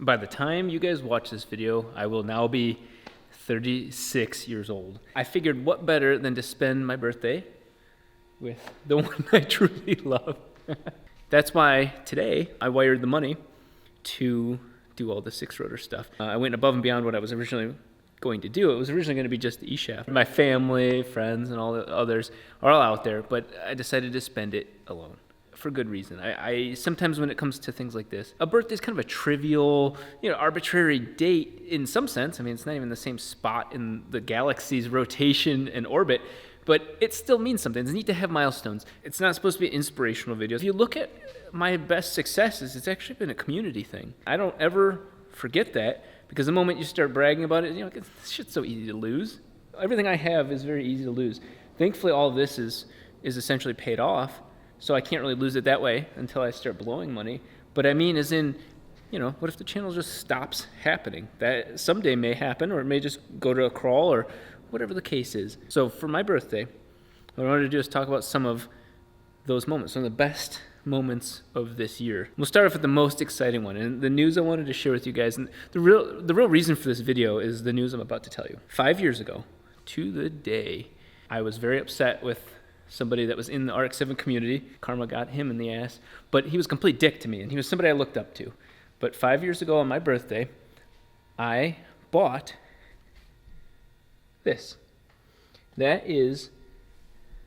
By the time you guys watch this video, I will now be 36 years old. I figured what better than to spend my birthday with the one I truly love. That's why today I wired the money to do all the 6-rotor stuff. I went above and beyond what I was originally going to do. It was originally going to be just the E-shaft. My family, friends, and all the others are all out there, but I decided to spend it alone. For good reason. I sometimes when it comes to things like this, a birthday is kind of a trivial, arbitrary date in some sense. I mean, it's not even the same spot in the galaxy's rotation and orbit, but it still means something. It's neat to have milestones. It's not supposed to be inspirational videos. If you look at my best successes, it's actually been a community thing. I don't ever forget that, because the moment you start bragging about it, this shit's so easy to lose. Everything I have is very easy to lose. Thankfully, all of this is essentially paid off. So I can't really lose it that way until I start blowing money. But I mean, as in, what if the channel just stops happening? That someday may happen, or it may just go to a crawl, or whatever the case is. So for my birthday, what I wanted to do is talk about some of those moments, some of the best moments of this year. We'll start off with the most exciting one, and the news I wanted to share with you guys. And the real reason for this video is the news I'm about to tell you. 5 years ago, to the day, I was very upset with somebody that was in the RX-7 community. Karma got him in the ass, but he was a complete dick to me, and he was somebody I looked up to. But 5 years ago on my birthday, I bought this. That is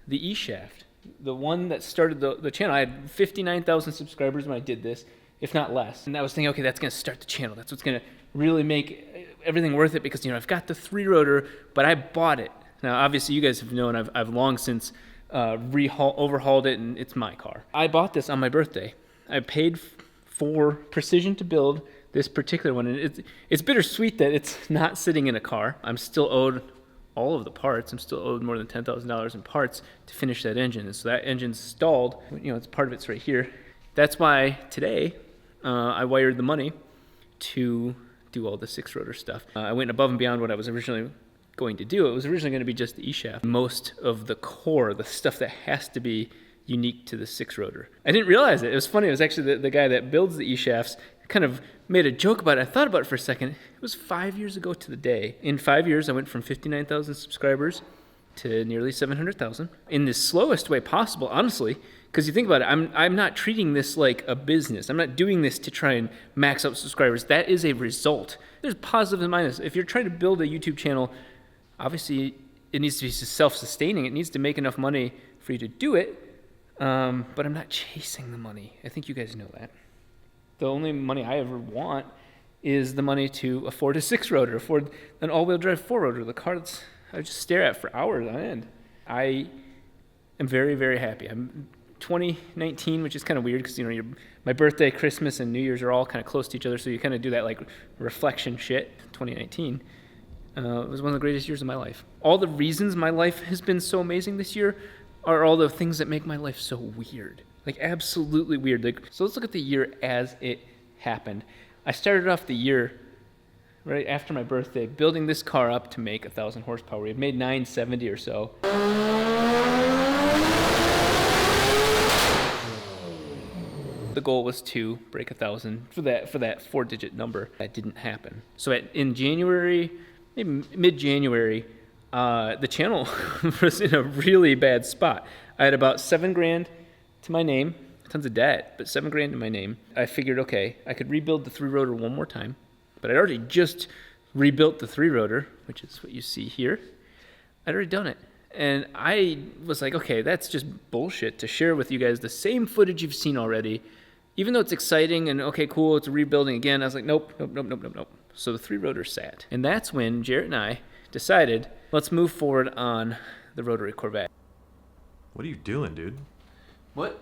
the E-shaft, the one that started the channel. I had 59,000 subscribers when I did this, if not less. And I was thinking, okay, that's going to start the channel. That's what's going to really make everything worth it, because I've got the 3-rotor, but I bought it. Now, obviously, you guys have known I've long since overhauled it, and it's my car. I bought this on my birthday. I paid for precision to build this particular one, and it's bittersweet that it's not sitting in a car. I'm still owed all of the parts. I'm still owed more than $10,000 in parts to finish that engine, and so that engine's stalled. It's part of it's right here. That's why today I wired the money to do all the 6-rotor stuff. I went above and beyond what I was originally going to do. It was originally going to be just the E-shaft. Most of the core, the stuff that has to be unique to the 6-rotor. I didn't realize it. It was funny. It was actually the guy that builds the E-shafts kind of made a joke about it. I thought about it for a second. It was 5 years ago to the day. In 5 years, I went from 59,000 subscribers to nearly 700,000 in the slowest way possible, honestly. Because you think about it, I'm not treating this like a business. I'm not doing this to try and max out subscribers. That is a result. There's positives and minuses. If you're trying to build a YouTube channel, obviously, it needs to be self-sustaining. It needs to make enough money for you to do it, but I'm not chasing the money. I think you guys know that. The only money I ever want is the money to afford a 6-rotor, afford an all-wheel drive 4-rotor, the car that I just stare at for hours on end. I am very, very happy. I'm 2019, which is kind of weird because, my birthday, Christmas, and New Year's are all kind of close to each other, so you kind of do that like reflection shit. 2019. It was one of the greatest years of my life. All the reasons my life has been so amazing this year are all the things that make my life so weird. Like, absolutely weird. So let's look at the year as it happened. I started off the year right after my birthday building this car up to make 1,000 horsepower. We had made 970 or so. The goal was to break 1,000 for that 4-digit number. That didn't happen. So in January, maybe mid-January, the channel was in a really bad spot. I had about $7,000 to my name, tons of debt, but $7,000 to my name. I figured, okay, I could rebuild the 3-rotor one more time, but I'd already just rebuilt the 3-rotor, which is what you see here. I'd already done it. And I was like, okay, that's just bullshit to share with you guys the same footage you've seen already. Even though it's exciting and, okay, cool, it's rebuilding again, I was like, nope. So the 3-rotor sat. And that's when Jarrett and I decided, let's move forward on the rotary Corvette. What are you doing, dude? What?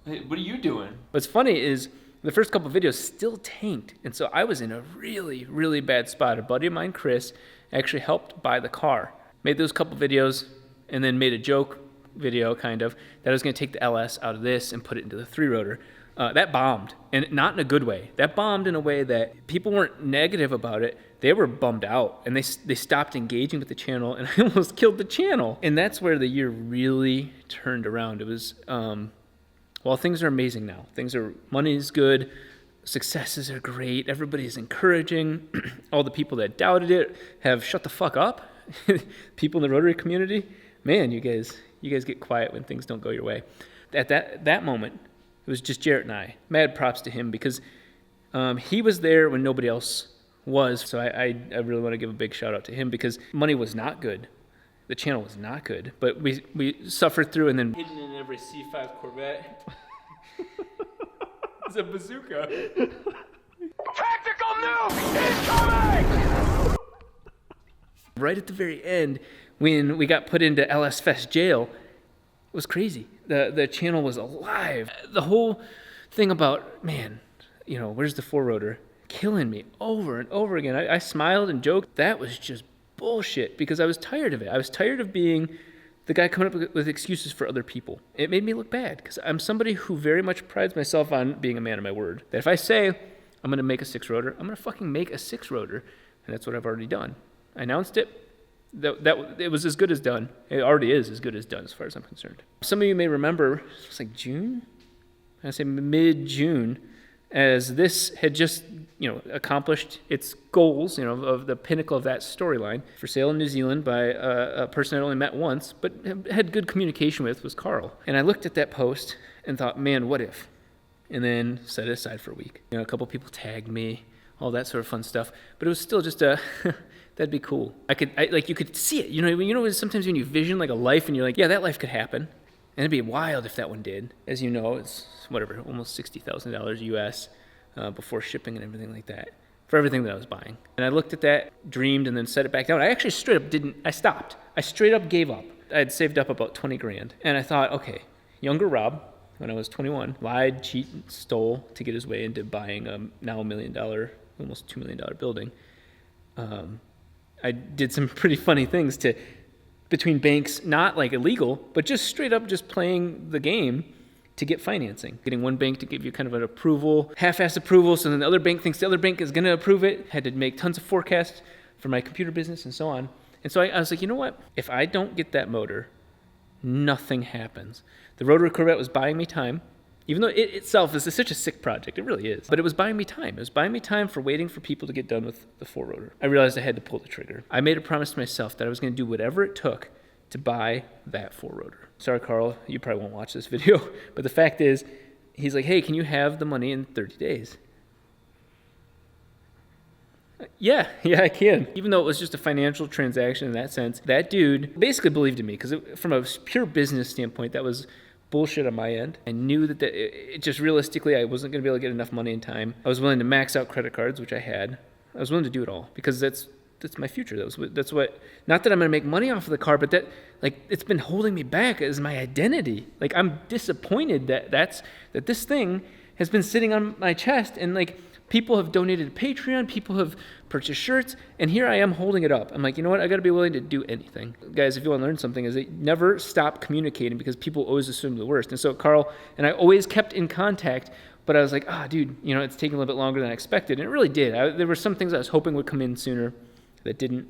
Hey, what are you doing? What's funny is the first couple of videos still tanked. And so I was in a really, really bad spot. A buddy of mine, Chris, actually helped buy the car. Made those couple videos and then made a joke video, kind of, that I was going to take the LS out of this and put it into the 3-rotor. That bombed, and not in a good way. That bombed in a way that people weren't negative about it. They were bummed out, and they stopped engaging with the channel, and I almost killed the channel. And that's where the year really turned around. It was, well, things are amazing now. Money's good. successes are great. Everybody's encouraging. All the people that doubted it have shut the fuck up. People in the Rotary community, man, you guys get quiet when things don't go your way. At that moment, it was just Jarrett and I. Mad props to him because he was there when nobody else was. So I really want to give a big shout out to him because money was not good. The channel was not good, but we suffered through and then hidden in every C5 Corvette. It's a bazooka. Tactical nuke incoming! Right at the very end, when we got put into LS Fest jail, it was crazy. The channel was alive. The whole thing about, man, where's the four-rotor? Killing me over and over again. I smiled and joked. That was just bullshit because I was tired of it. I was tired of being the guy coming up with excuses for other people. It made me look bad because I'm somebody who very much prides myself on being a man of my word. That if I say I'm going to make a 6-rotor, I'm going to fucking make a 6-rotor, and that's what I've already done. I announced it. That it was as good as done. It already is as good as done as far as I'm concerned. Some of you may remember, it's like June? I say mid-June, as this had just, accomplished its goals, of the pinnacle of that storyline. For sale in New Zealand by a person I'd only met once, but had good communication with, was Carl. And I looked at that post and thought, man, what if? And then set it aside for a week. A couple people tagged me, all that sort of fun stuff. But it was still just that'd be cool. You could see it. Sometimes when you vision like a life and you're like, yeah, that life could happen. And it'd be wild if that one did. As you know, it's almost $60,000 US before shipping and everything like that for everything that I was buying. And I looked at that, dreamed, and then set it back down. I actually straight up I stopped. I straight up gave up. I had saved up about 20 grand. And I thought, okay, younger Rob, when I was 21, lied, cheated, stole to get his way into buying a now $1 million, almost $2 million building. I did some pretty funny things between banks, not like illegal, but just straight up just playing the game to get financing. Getting one bank to give you kind of an approval, half-assed approval, so then the other bank thinks the other bank is going to approve it. Had to make tons of forecasts for my computer business and so on. And so I was like, you know what? If I don't get that motor, nothing happens. The Rotor Corvette was buying me time, even though it itself is such a sick project. It really is. But it was buying me time. It was buying me time for waiting for people to get done with the 4-rotor. I realized I had to pull the trigger. I made a promise to myself that I was going to do whatever it took to buy that 4-rotor. Sorry, Carl, you probably won't watch this video, but the fact is, he's like, hey, can you have the money in 30 days? Yeah, I can. Even though it was just a financial transaction in that sense, that dude basically believed in me because from a pure business standpoint, that was bullshit on my end. I knew that it just realistically, I wasn't going to be able to get enough money in time. I was willing to max out credit cards, which I had. I was willing to do it all because that's my future. That's what, not that I'm going to make money off of the car, but that, like, it's been holding me back as my identity. Like, I'm disappointed that this thing has been sitting on my chest, and like, people have donated to Patreon, people have purchased shirts, and here I am holding it up. I'm like, you know what? I got to be willing to do anything. Guys, if you want to learn something, is that never stop communicating because people always assume the worst. And so Carl and I always kept in contact, but I was like, dude, it's taking a little bit longer than I expected. And it really did. There were some things I was hoping would come in sooner that didn't.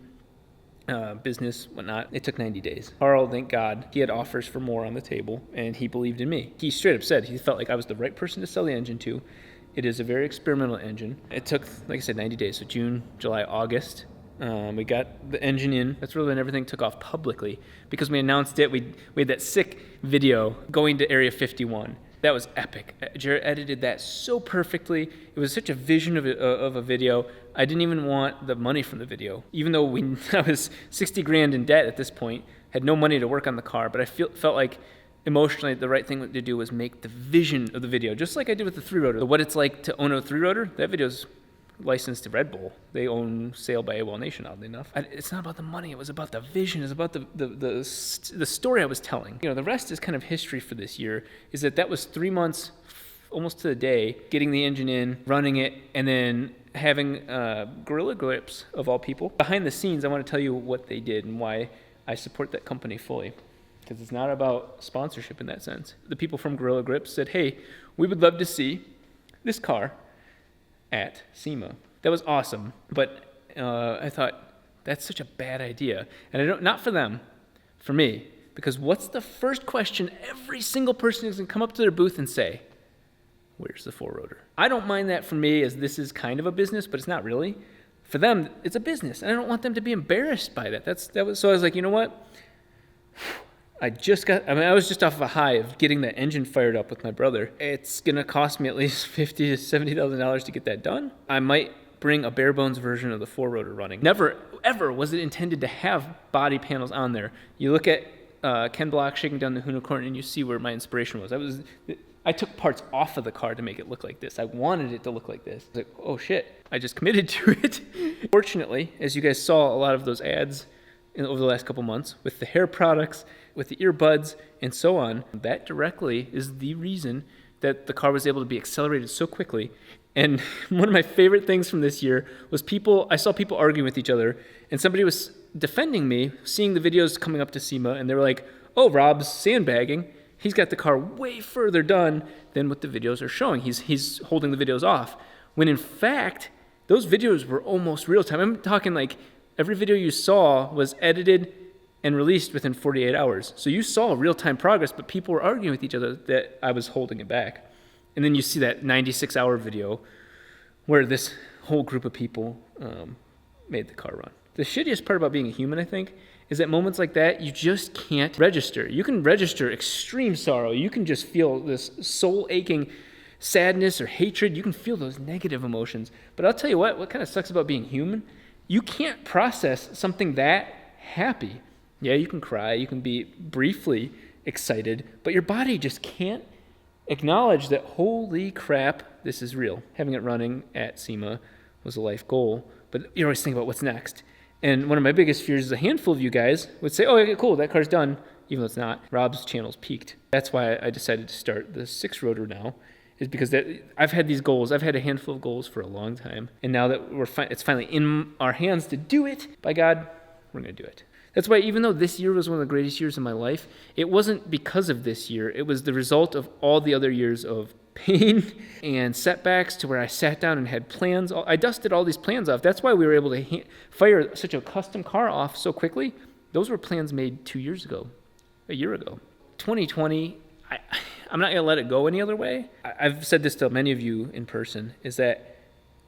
Business, whatnot. It took 90 days. Carl, thank God, he had offers for more on the table, and he believed in me. He straight up said he felt like I was the right person to sell the engine to. It is a very experimental engine. It took, like I said, 90 days. So June, July, August. We got the engine in. That's really when everything took off publicly because we announced it. We had that sick video going to Area 51. That was epic. Jarrett edited that so perfectly. It was such a vision of a video. I didn't even want the money from the video, even though I was 60 grand in debt at this point, had no money to work on the car, but I felt like emotionally the right thing to do was make the vision of the video, just like I did with the 3-rotor. What it's like to own a 3-rotor, that video's licensed to Red Bull. They own Sail by AWOL Nation, oddly enough. It's not about the money. It was about the vision. It's about the story I was telling. The rest is kind of history for this year, is that was 3 months, almost to the day, getting the engine in, running it, and then having Gorilla Grips, of all people. Behind the scenes, I want to tell you what they did and why I support that company fully. Because it's not about sponsorship in that sense. The people from Gorilla Grips said, hey, we would love to see this car at SEMA. That was awesome, but I thought, that's such a bad idea. And not for them, for me, because what's the first question every single person is going to come up to their booth and say? where's the 4-rotor? I don't mind that for me, as this is kind of a business, but it's not really. For them, it's a business, and I don't want them to be embarrassed by that. So I was like, you know what? I was just off of a high of getting that engine fired up with my brother. It's gonna cost me at least $50,000 to $70,000 to get that done. I might bring a bare bones version of the 4-rotor running. Never, ever was it intended to have body panels on there. You look at Ken Block shaking down the unicorn, and you see where my inspiration was. I took parts off of the car to make it look like this. I wanted it to look like this. I was like, oh shit, I just committed to it. Fortunately, as you guys saw a lot of those ads over the last couple months with the hair products, with the earbuds, and so on, that directly is the reason that the car was able to be accelerated so quickly. And one of my favorite things from this year was I saw people arguing with each other, and somebody was defending me, seeing the videos coming up to SEMA, and they were like, oh, Rob's sandbagging. He's got the car way further done than what the videos are showing. He's holding the videos off. When in fact, those videos were almost real time. I'm talking like every video you saw was edited and released within 48 hours. So you saw real-time progress, but people were arguing with each other that I was holding it back. And then you see that 96-hour video where this whole group of people made the car run. The shittiest part about being a human, I think, is that moments like that, you just can't register. You can register extreme sorrow. You can just feel this soul-aching sadness or hatred. You can feel those negative emotions. But I'll tell you what kind of sucks about being human? You can't process something that happy. Yeah, you can cry, you can be briefly excited, but your body just can't acknowledge that, holy crap, this is real. Having it running at SEMA was a life goal, but you're always thinking about what's next. And one of my biggest fears is a handful of you guys would say, oh, okay, cool, that car's done, even though it's not. Rob's channel's peaked. That's why I decided to start the 6-rotor now, is because I've had these goals. I've had a handful of goals for a long time, and now that it's finally in our hands to do it, by God, we're going to do it. That's why even though this year was one of the greatest years of my life, it wasn't because of this year. It was the result of all the other years of pain and setbacks to where I sat down and had plans. I dusted all these plans off. That's why we were able to fire such a custom car off so quickly. Those were plans made 2 years ago, a year ago. 2020, I'm not going to let it go any other way. I've said this to many of you in person, is that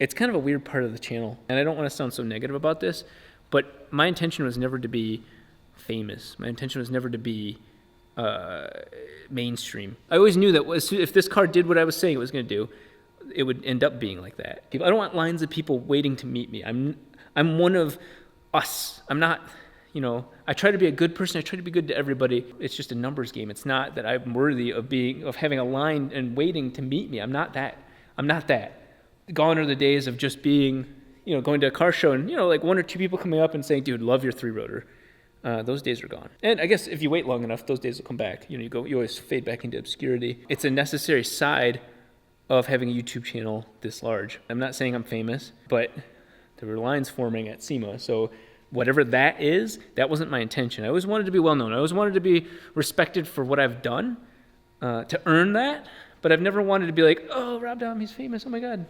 it's kind of a weird part of the channel. And I don't want to sound so negative about this, but my intention was never to be famous. My intention was never to be mainstream. I always knew that if this car did what I was saying it was going to do, it would end up being like that. I don't want lines of people waiting to meet me. I'm one of us. I'm not, I try to be a good person. I try to be good to everybody. It's just a numbers game. It's not that I'm worthy of having a line and waiting to meet me. I'm not that. Gone are the days of just being, going to a car show and, like 1 or 2 people coming up and saying, dude, love your 3-rotor. Those days are gone. And I guess if you wait long enough, those days will come back. You always fade back into obscurity. It's a necessary side of having a YouTube channel this large. I'm not saying I'm famous, but there were lines forming at SEMA. So whatever that is, that wasn't my intention. I always wanted to be well known. I always wanted to be respected for what I've done, to earn that. But I've never wanted to be like, oh, Rob Dahm, he's famous. Oh my God.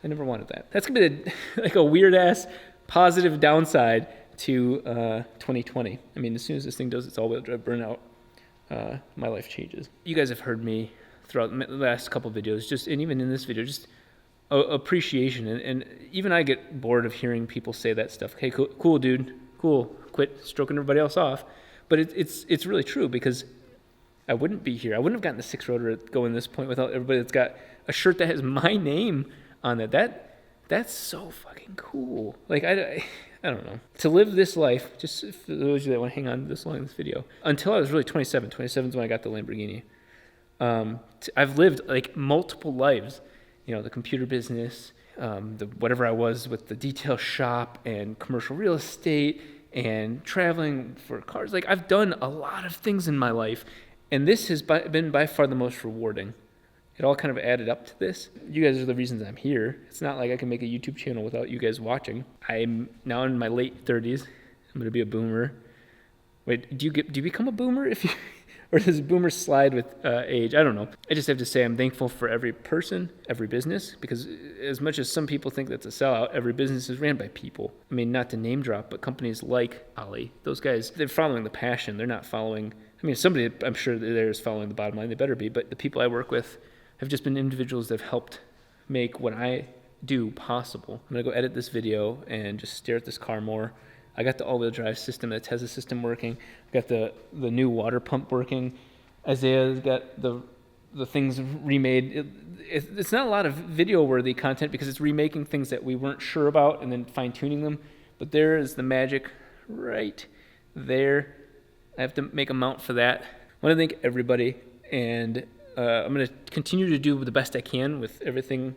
I never wanted that. That's going to be like a weird-ass positive downside to 2020. I mean, as soon as this thing does its all-wheel drive burnout, my life changes. You guys have heard me throughout the last couple of videos, and even in this video, just appreciation. And even I get bored of hearing people say that stuff. Hey, cool, dude. Cool. Quit stroking everybody else off. But it's really true, because I wouldn't be here. I wouldn't have gotten the 6-rotor going this point without everybody that's got a shirt that has my name on it. That's so fucking cool. Like, I don't know. To live this life, just for those of you that want to hang on to this long in this video, until I was really 27. 27 is when I got the Lamborghini. I've lived like multiple lives. The computer business, the whatever I was with the detail shop and commercial real estate and traveling for cars. Like, I've done a lot of things in my life, and this has been by far the most rewarding. It all kind of added up to this. You guys are the reasons I'm here. It's not like I can make a YouTube channel without you guys watching. I'm now in my late 30s. I'm going to be a boomer. Wait, do you become a boomer or does boomers slide with age? I don't know. I just have to say I'm thankful for every person, every business, because as much as some people think that's a sellout, every business is ran by people. I mean, not to name drop, but companies like Ollie, those guys, they're following the passion. They're not following, somebody I'm sure there is following the bottom line. They better be, but the people I work with have just been individuals that have helped make what I do possible. I'm gonna go edit this video and just stare at this car more. I got the all-wheel drive system, the Tesla system working. I got the new water pump working. Isaiah's got the things remade. It's not a lot of video-worthy content because it's remaking things that we weren't sure about and then fine-tuning them. But there is the magic right there. I have to make a mount for that. I want to thank everybody, and I'm going to continue to do the best I can with everything,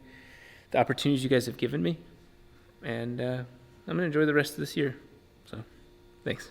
the opportunities you guys have given me. And I'm going to enjoy the rest of this year. So, thanks.